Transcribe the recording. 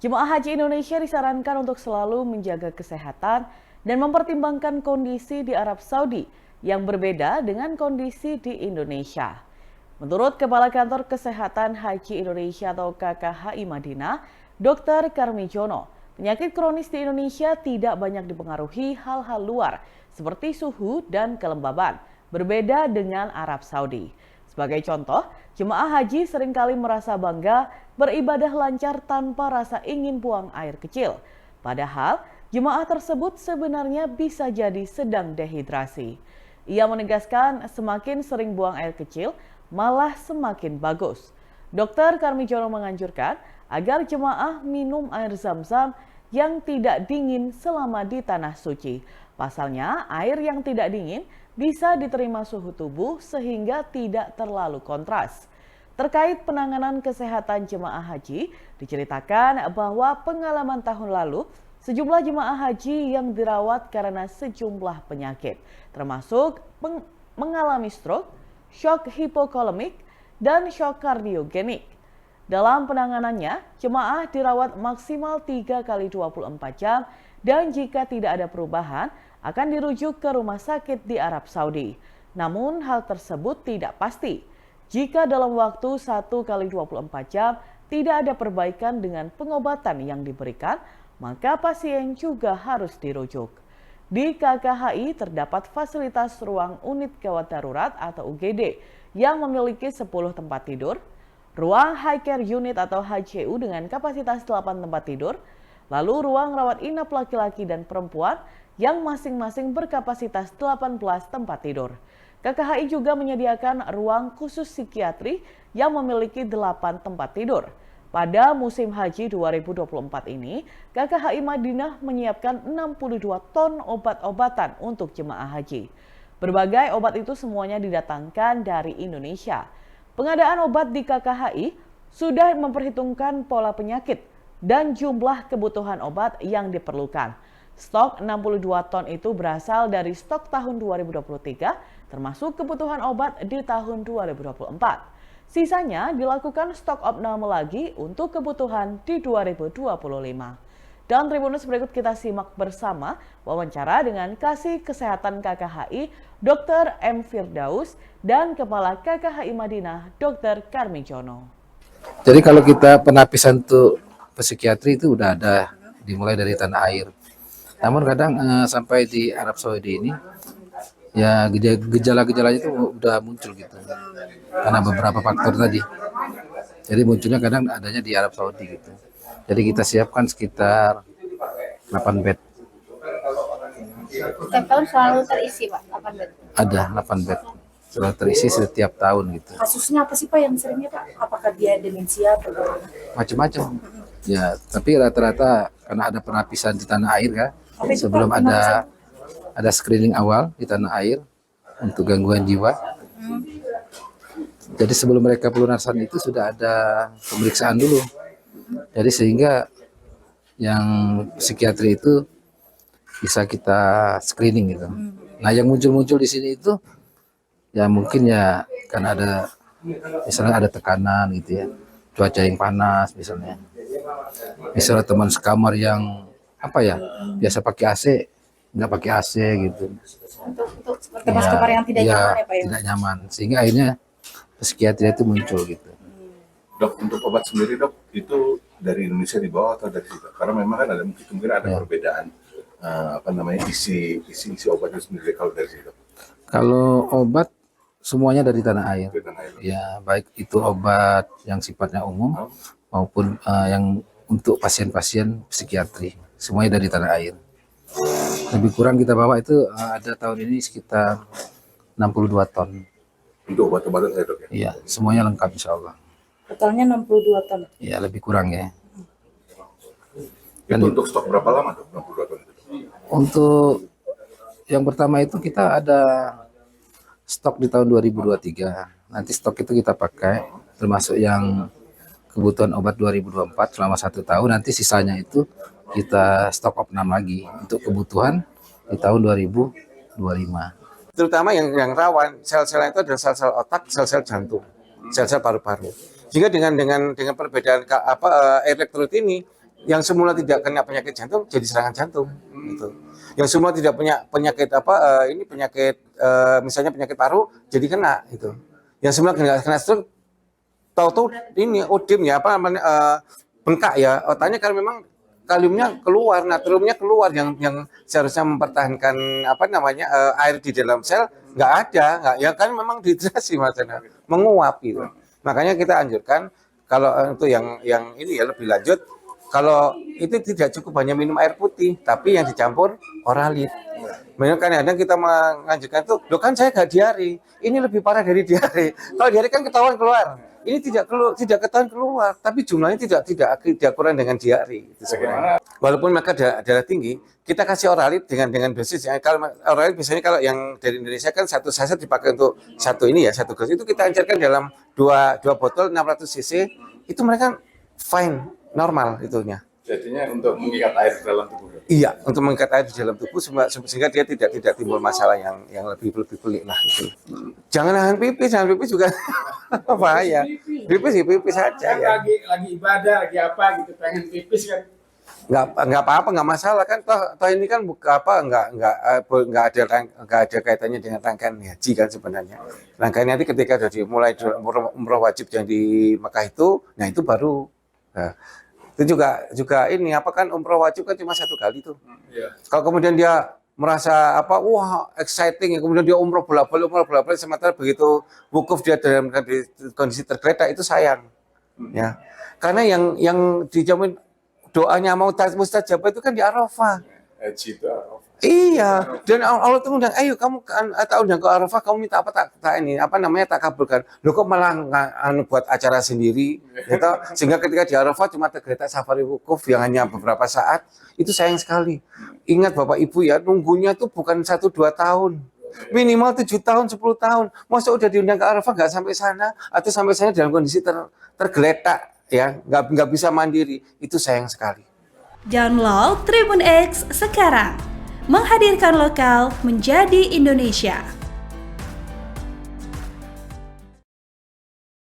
Jemaah Haji Indonesia disarankan untuk selalu menjaga kesehatan dan mempertimbangkan kondisi di Arab Saudi yang berbeda dengan kondisi di Indonesia. Menurut Kepala Kantor Kesehatan Haji Indonesia atau KKHI Madinah, Dr. Karmijono, penyakit kronis di Indonesia tidak banyak dipengaruhi hal-hal luar seperti suhu dan kelembaban, berbeda dengan Arab Saudi. Sebagai contoh, jemaah haji seringkali merasa bangga beribadah lancar tanpa rasa ingin buang air kecil. Padahal, jemaah tersebut sebenarnya bisa jadi sedang dehidrasi. Ia menegaskan semakin sering buang air kecil, malah semakin bagus. Dr. Karmijono menganjurkan agar jemaah minum air zam-zam yang tidak dingin selama di tanah suci. Pasalnya, air yang tidak dingin bisa diterima suhu tubuh sehingga tidak terlalu kontras. Terkait penanganan kesehatan jemaah haji, diceritakan bahwa pengalaman tahun lalu, sejumlah jemaah haji yang dirawat karena sejumlah penyakit, termasuk mengalami stroke, shock hipokolemik, dan shock kardiogenik. Dalam penanganannya, jemaah dirawat maksimal 3 kali 24 jam dan jika tidak ada perubahan, akan dirujuk ke rumah sakit di Arab Saudi. Namun hal tersebut tidak pasti. Jika dalam waktu 1 kali 24 jam tidak ada perbaikan dengan pengobatan yang diberikan, maka pasien juga harus dirujuk. Di KKHI terdapat fasilitas ruang unit gawat darurat atau UGD yang memiliki 10 tempat tidur, ruang high care unit atau HCU dengan kapasitas 8 tempat tidur, lalu ruang rawat inap laki-laki dan perempuan yang masing-masing berkapasitas 18 tempat tidur. KKHI juga menyediakan ruang khusus psikiatri yang memiliki 8 tempat tidur. Pada musim haji 2024 ini, KKHI Madinah menyiapkan 62 ton obat-obatan untuk jemaah haji. Berbagai obat itu semuanya didatangkan dari Indonesia. Pengadaan obat di KKHI sudah memperhitungkan pola penyakit dan jumlah kebutuhan obat yang diperlukan. Stok 62 ton itu berasal dari stok tahun 2023, termasuk kebutuhan obat di tahun 2024. Sisanya dilakukan stok opname lagi untuk kebutuhan di 2025. Dan Tribunnews berikut kita simak bersama wawancara dengan Kasih Kesehatan KKHI Dr. M. Firdaus dan Kepala KKHI Madinah Dr. Karmijono. Jadi kalau kita penapisan untuk psikiatri itu udah ada dimulai dari tanah air. Namun kadang sampai di Arab Saudi ini ya gejala-gejalanya itu udah muncul gitu karena beberapa faktor tadi. Jadi munculnya kadang adanya di Arab Saudi gitu. Jadi kita siapkan sekitar 8 bed. Setiap tahun selalu terisi, Pak, 8 bed? Ada 8 bed. Selalu terisi setiap tahun gitu. Kasusnya apa sih, Pak, yang seringnya, Pak? Apakah dia demensia atau bagaimana? Macam-macam. Ya, tapi rata-rata karena ada penapisan di tanah air kan. Sebelum ada screening awal di tanah air untuk gangguan jiwa. Jadi sebelum mereka pelunasan itu sudah ada pemeriksaan dulu. Jadi sehingga yang psikiatri itu bisa kita screening gitu. Nah yang muncul-muncul di sini itu ya mungkin ya karena ada misalnya ada tekanan gitu ya, cuaca yang panas misalnya teman sekamar yang apa ya biasa pakai AC nggak pakai AC gitu. Untuk teman sekamar yang tidak nyaman ya, Pak, ya? Tidak nyaman sehingga akhirnya psikiatri itu muncul gitu. Dok, untuk obat sendiri dok, itu dari Indonesia dibawa atau dari situ? Karena memang kan ada mungkin ada perbedaan isi obat itu sendiri kalau dari situ. Kalau obat semuanya dari tanah air. Dari tanah air. Ya baik itu obat yang sifatnya umum maupun yang untuk pasien-pasien psikiatri semuanya dari tanah air. Lebih kurang kita bawa itu ada tahun ini sekitar 62 ton. Untuk obat-obatan saya dok ya? Iya semuanya lengkap insya Allah. Totalnya 62 ton. Ya lebih kurang ya. Itu untuk stok berapa lama dok? 62 ton itu? Untuk yang pertama itu kita ada stok di tahun 2023. Nanti stok itu kita pakai termasuk yang kebutuhan obat 2024 selama 1 tahun. Nanti sisanya itu kita stok opnam lagi untuk kebutuhan di tahun 2025. Terutama yang rawan sel-sel itu adalah sel-sel otak, sel-sel jantung, sel-sel paru-paru. Jika dengan perbedaan elektrolit ini yang semula tidak kena penyakit jantung jadi serangan jantung gitu. Yang semula tidak punya penyakit misalnya penyakit paru jadi kena gitu. Yang semula kena stroke tahu-tahu ini odim ya bengkak ya otaknya karena memang kaliumnya keluar, natriumnya keluar yang seharusnya mempertahankan air di dalam sel nggak ada, ya kan memang dehidrasi maksudnya menguap gitu. Makanya kita anjurkan kalau untuk yang ini ya lebih lanjut, kalau itu tidak cukup hanya minum air putih, tapi yang dicampur oralit. Memang kadang-kadang kita menganjurkan itu, loh kan saya nggak diare, ini lebih parah dari diare. Kalau diare kan ketahuan keluar, ini tidak ketahuan keluar, tapi jumlahnya tidak kurang dengan diare. Itu sebenarnya. Walaupun mereka darah tinggi, kita kasih oralit dengan dosis. Kalau oralit biasanya kalau yang dari Indonesia kan satu saset dipakai untuk satu gelas itu kita anjurkan dalam dua botol 600 cc, itu mereka fine, normal itunya. Jadinya untuk mengikat air di dalam tubuh. Iya, untuk mengikat air di dalam tubuh sehingga dia tidak timbul masalah yang lebih pelik lah itu. Jangan nahan pipis juga bahaya. Pipis saja ya. Lagi ibadah, lagi apa gitu, pengen pipis kan. Nggak apa-apa, nggak masalah kan. Toh ini kan nggak ada kaitannya dengan rangkaian haji kan sebenarnya. Rangkaian nanti ketika sudah dimulai umroh wajib yang di Mekah itu, nah itu baru. Nah, itu juga ini kan umroh wajib kan cuma 1 kali tuh. Iya. Kalau kemudian dia merasa wah exciting ya, kemudian dia umroh bolak-balik sementara begitu wukuf dia dalam kondisi tergeletak, itu sayang. Ya. Karena yang dijamin doanya mau mustajab itu kan di Arafah. Haji itu Arafah. Iya, dan Allah tuh undang, ayo kamu undang ke Arafah, kamu minta apa tak kabulkan. Loh kok malah buat acara sendiri, gitu. Sehingga ketika di Arafah cuma tergeletak safari wukuf yang hanya beberapa saat, itu sayang sekali. Ingat Bapak Ibu ya, nunggunya tuh bukan 1-2 tahun. Minimal 7 tahun, 10 tahun. Masa udah diundang ke Arafah nggak sampai sana, atau sampai sana dalam kondisi tergeletak, ya, nggak bisa mandiri, itu sayang sekali. Download Tribun X sekarang, menghadirkan lokal menjadi Indonesia.